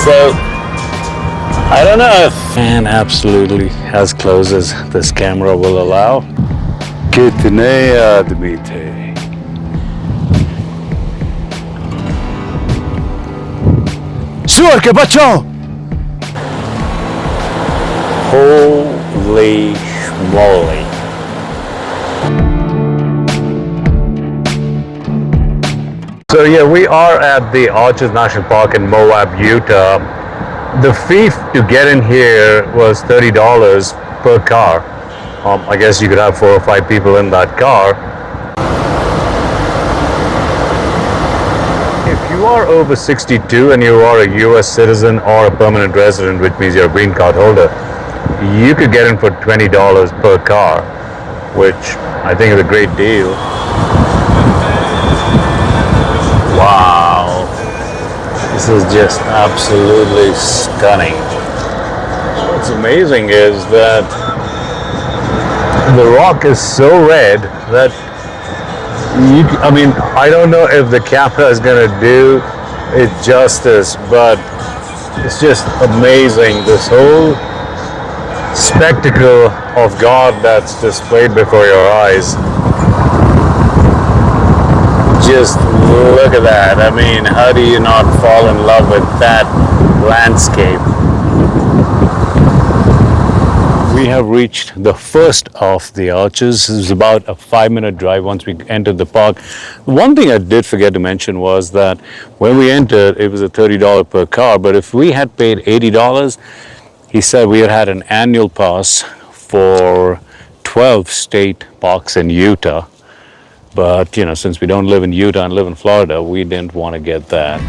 So I don't know if and absolutely as close as this camera will allow. कितने आदमी थे? सुअर के बच्चों! Holy moly. So yeah, we are at the Arches National Park in Moab, Utah. The fee to get in here was $30 per car. I guess you could have 4 or 5 people in that car. If you are over 62 and you are a US citizen or a permanent resident, which means you're a green card holder, you could get in for $20 per car, which I think is a great deal. Wow, this is just absolutely stunning. What's amazing is that the rock is so red that I don't know if the camera is going to do it justice, but it's just amazing. This whole spectacle of God that's displayed before your eyes. Just look at that. I mean, how do you not fall in love with that landscape? We have reached the first of the arches. This is about a 5-minute drive once we entered the park. One thing I did forget to mention was that when we entered, it was a $30 per car, but if we had paid $80, he said we had an annual pass for 12 state parks in Utah. But, you know, since we don't live in Utah and live in Florida, we didn't want to get that.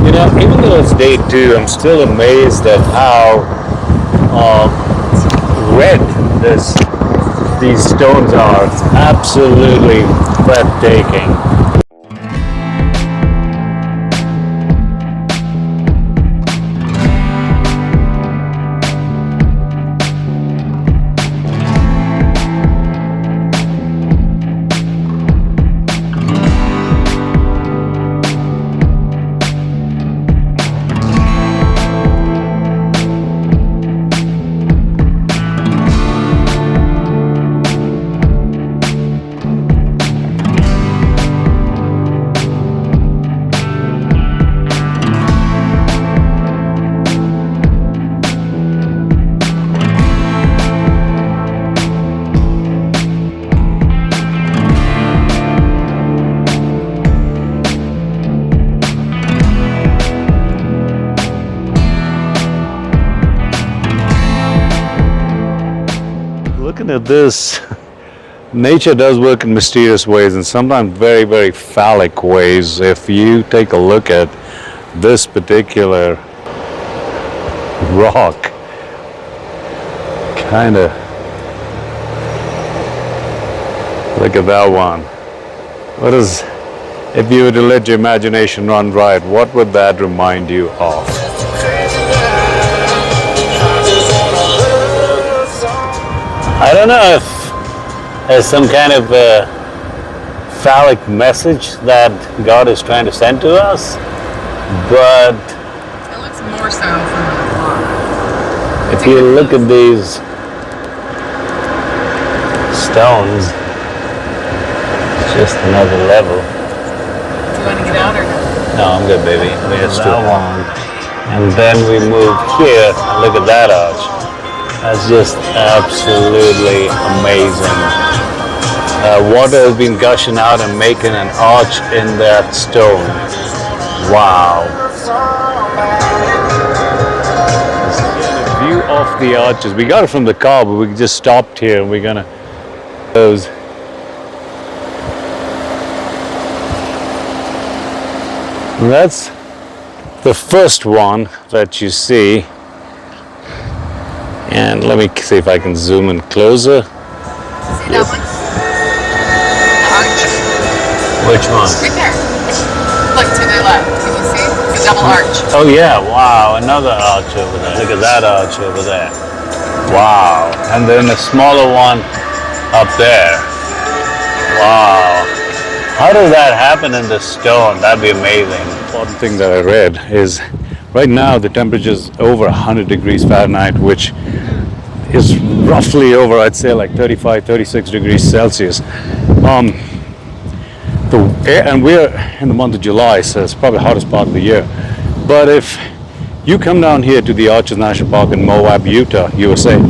You know, even though it's day 2, I'm still amazed at how red these stones are. It's absolutely breathtaking. Looking at this, nature does work in mysterious ways and sometimes very, very phallic ways. If you take a look at this particular rock, kind of, look at that one. What is, if you were to let your imagination run riot, what would that remind you of? I don't know if there's some kind of phallic message that God is trying to send to us, but it looks more so from the water. If you look at these stones, it's just another level. Do you want to get out or no? No, I'm good, baby. I mean, it's too long. And then we move here and look at that arch. That's just absolutely amazing. Water has been gushing out and making an arch in that stone. Wow. The view of the arches. We got it from the car, but we just stopped here and we're gonna those. That's the first one that you see. And let me see if I can zoom in closer. See that one? The arch. Which one? Right there. Look to the left. Can you see? The double arch. Oh yeah, wow, another arch over there. Look at that arch over there. Wow. And then a smaller one up there. Wow. How does that happen in the stone? That'd be amazing. The important thing that I read is right now the temperature is over 100 degrees Fahrenheit, which is roughly over, I'd say, like 35, 36 degrees Celsius. And we're in the month of July, so it's probably the hottest part of the year. But if you come down here to the Arches National Park in Moab, Utah, USA,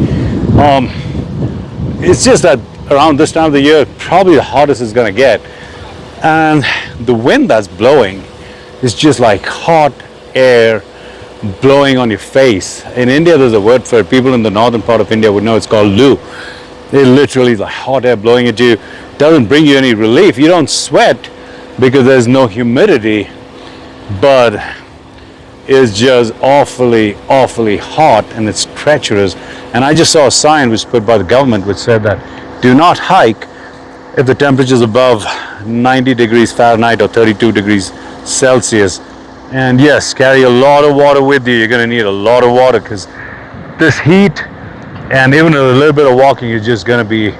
it's just that around this time of the year, probably the hottest it's going to get. And the wind that's blowing is just like hot air blowing on your face. In India, there's a word for it. People in the northern part of India would know it's called loo. It literally is like hot air blowing at you. Doesn't bring you any relief. You don't sweat because there's no humidity, but it's just awfully, awfully hot and it's treacherous. And I just saw a sign which was put by the government which said that do not hike if the temperature is above 90 degrees Fahrenheit or 32 degrees Celsius. And yes, carry a lot of water with you. You're going to need a lot of water because this heat and even a little bit of walking, you're just going to be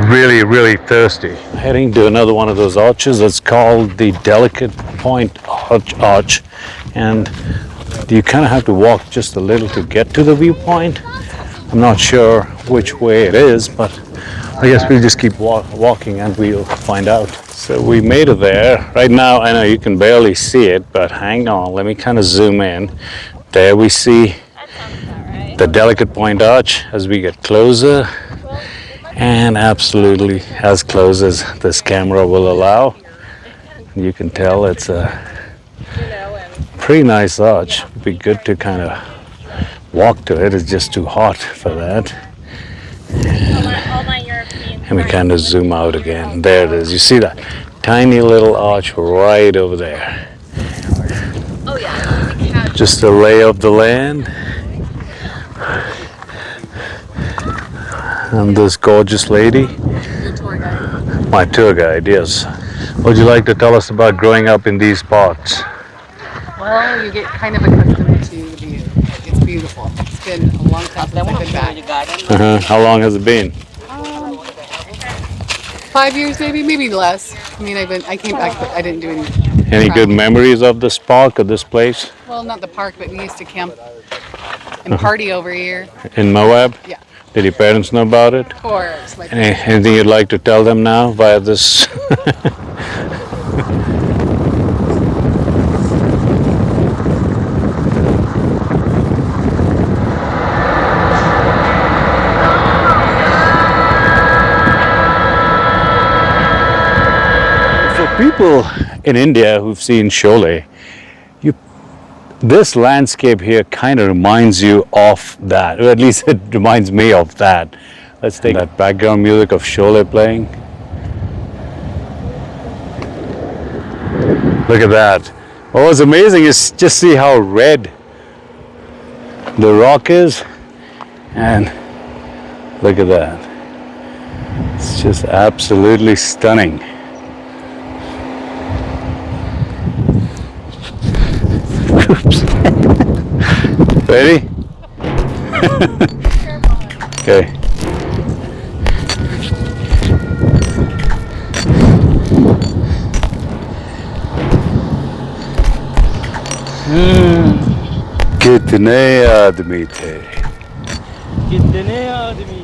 really, really thirsty. Heading to another one of those arches. It's called the Delicate Point Arch. And you kind of have to walk just a little to get to the viewpoint. I'm not sure which way it is, but I guess we'll just keep walking and we'll find out. So we made it there. Right now, I know you can barely see it, but hang on, let me kind of zoom in. There we see the Delicate Point Arch as we get closer, and absolutely as close as this camera will allow. You can tell it's a pretty nice arch. It'd be good to kind of walk to it. It's just too hot for that. And we kind of zoom out again. There it is. You see that tiny little arch right over there. Oh yeah. Just a lay of the land. And this gorgeous lady. Your tour guide. My tour guide, yes. Would you like to tell us about growing up in these parts? Well, you get kind of accustomed to the view. It's beautiful. It's been a long time since I've been back. How long has it been? 5 years, maybe less. I mean, I came back, but I didn't do any. Any good memories of this park or this place? Well, not the park, but we used to camp and party over here. In Moab? Yeah. Did your parents know about it? Of course. Anything you'd like to tell them now via this? People in India who've seen Sholay, this landscape here kind of reminds you of that, or at least it reminds me of that. Let's take that background music of Sholay playing. Look at that. What was amazing is just see how red the rock is, and look at that. It's just absolutely stunning. Ready? Okay. कितने आदमी थे कितने आदमी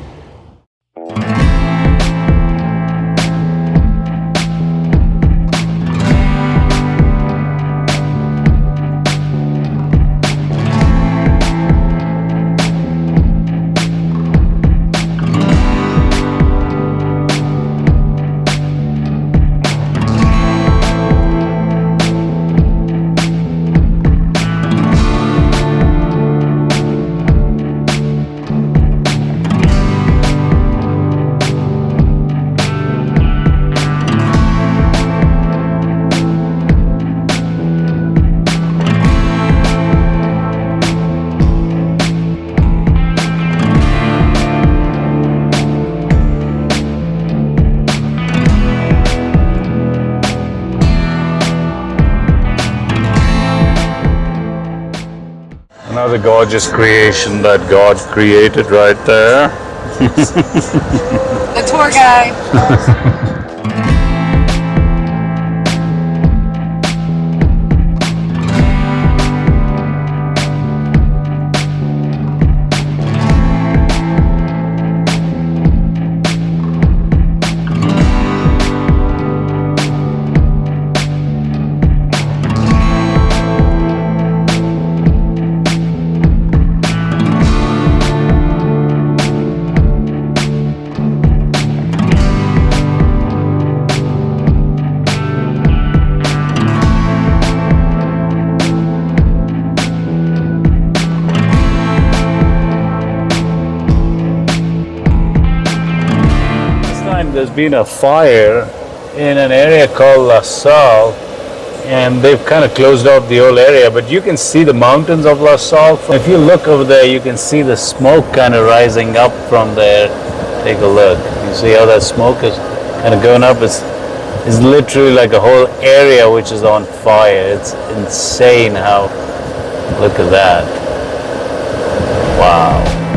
Another gorgeous creation that God created right there. The tour guide. There's been a fire in an area called La Salle, and they've kind of closed off the whole area, but you can see the mountains of La Salle. If you look over there, you can see the smoke kind of rising up from there. Take a look. You see how that smoke is kind of going up? It's literally like a whole area which is on fire. It's insane how, look at that. Wow.